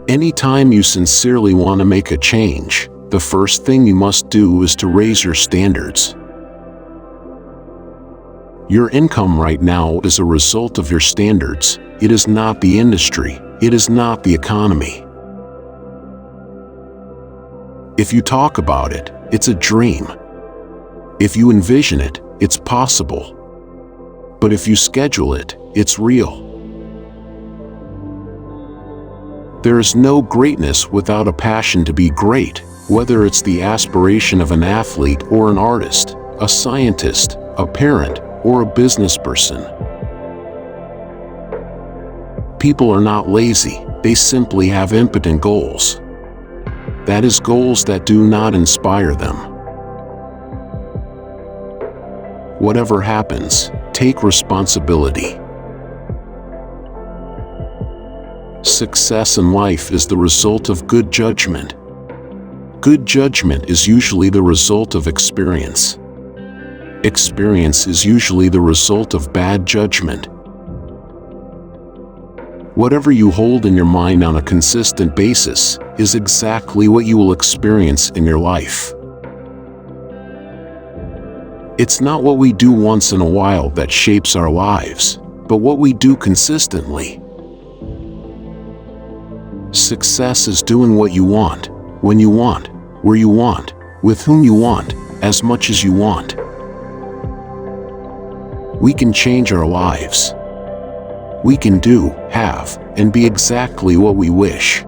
Anytime you sincerely want to make a change, the first thing you must do is to raise your standards. Your income right now is a result of your standards. It is not the industry. It is not the economy. If you talk about it, it's a dream. If you envision it, it's possible. But if you schedule it, it's real. There is no greatness without a passion to be great, whether it's the aspiration of an athlete or an artist, a scientist, a parent, or a business person. People are not lazy, they simply have impotent goals. That is, goals that do not inspire them. Whatever happens, take responsibility. Success in life is the result of good judgment. Good judgment is usually the result of experience. Experience is usually the result of bad judgment. Whatever you hold in your mind on a consistent basis is exactly what you will experience in your life. It's not what we do once in a while that shapes our lives, but what we do consistently. Success is doing what you want, when you want, where you want, with whom you want, as much as you want. We can change our lives. We can do, have, and be exactly what we wish.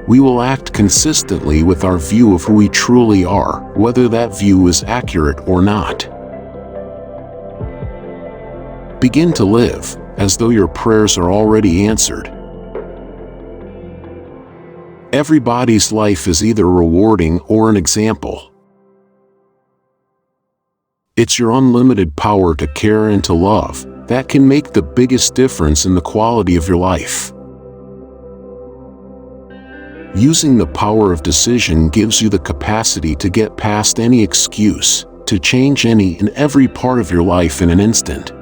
We will act consistently with our view of who we truly are, whether that view is accurate or not. Begin to live as though your prayers are already answered. Everybody's life is either rewarding or an example. It's your unlimited power to care and to love that can make the biggest difference in the quality of your life. Using the power of decision gives you the capacity to get past any excuse, to change any and every part of your life in an instant.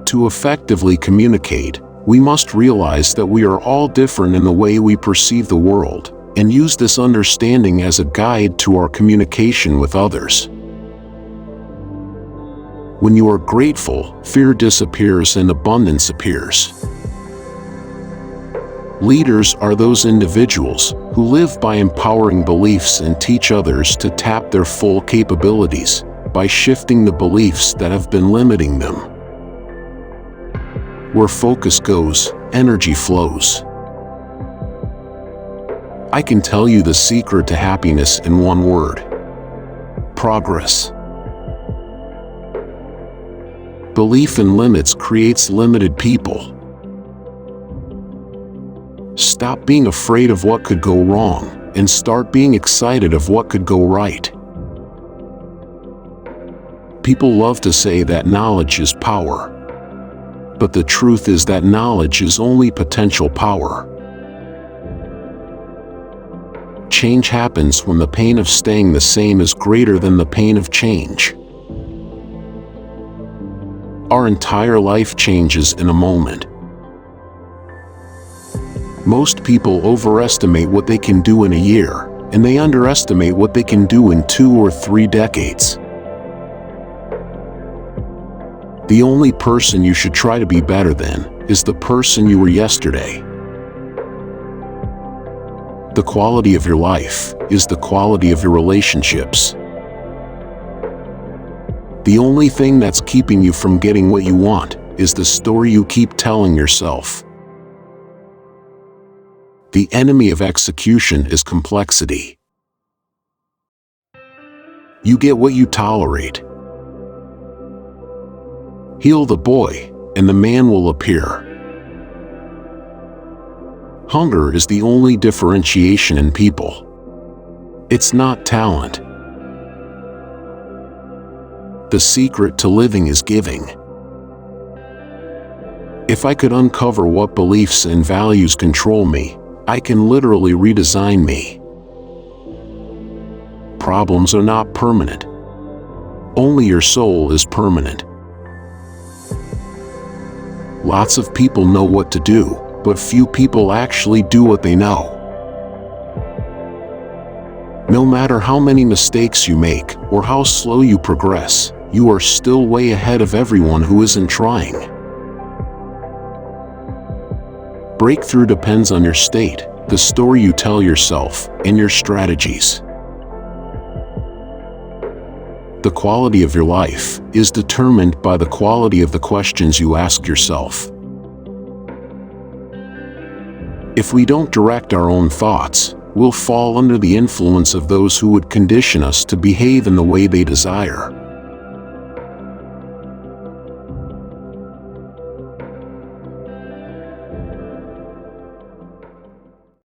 To effectively communicate, we must realize that we are all different in the way we perceive the world, and use this understanding as a guide to our communication with others. When you are grateful, fear disappears and abundance appears. Leaders are those individuals who live by empowering beliefs and teach others to tap their full capabilities by shifting the beliefs that have been limiting them. Where focus goes, energy flows. I can tell you the secret to happiness in one word: progress. Belief in limits creates limited people. Stop being afraid of what could go wrong and start being excited of what could go right. People love to say that knowledge is power. But the truth is that knowledge is only potential power. Change happens when the pain of staying the same is greater than the pain of change. Our entire life changes in a moment. Most people overestimate what they can do in a year, and they underestimate what they can do in 2 or 3 decades. The only person you should try to be better than is the person you were yesterday. The quality of your life is the quality of your relationships. The only thing that's keeping you from getting what you want is the story you keep telling yourself. The enemy of execution is complexity. You get what you tolerate. Heal the boy, and the man will appear. Hunger is the only differentiation in people. It's not talent. The secret to living is giving. If I could uncover what beliefs and values control me, I can literally redesign me. Problems are not permanent. Only your soul is permanent. Lots of people know what to do, but few people actually do what they know. No matter how many mistakes you make or how slow you progress, you are still way ahead of everyone who isn't trying. Breakthrough depends on your state, the story you tell yourself, and your strategies. The quality of your life is determined by the quality of the questions you ask yourself. If we don't direct our own thoughts, we'll fall under the influence of those who would condition us to behave in the way they desire.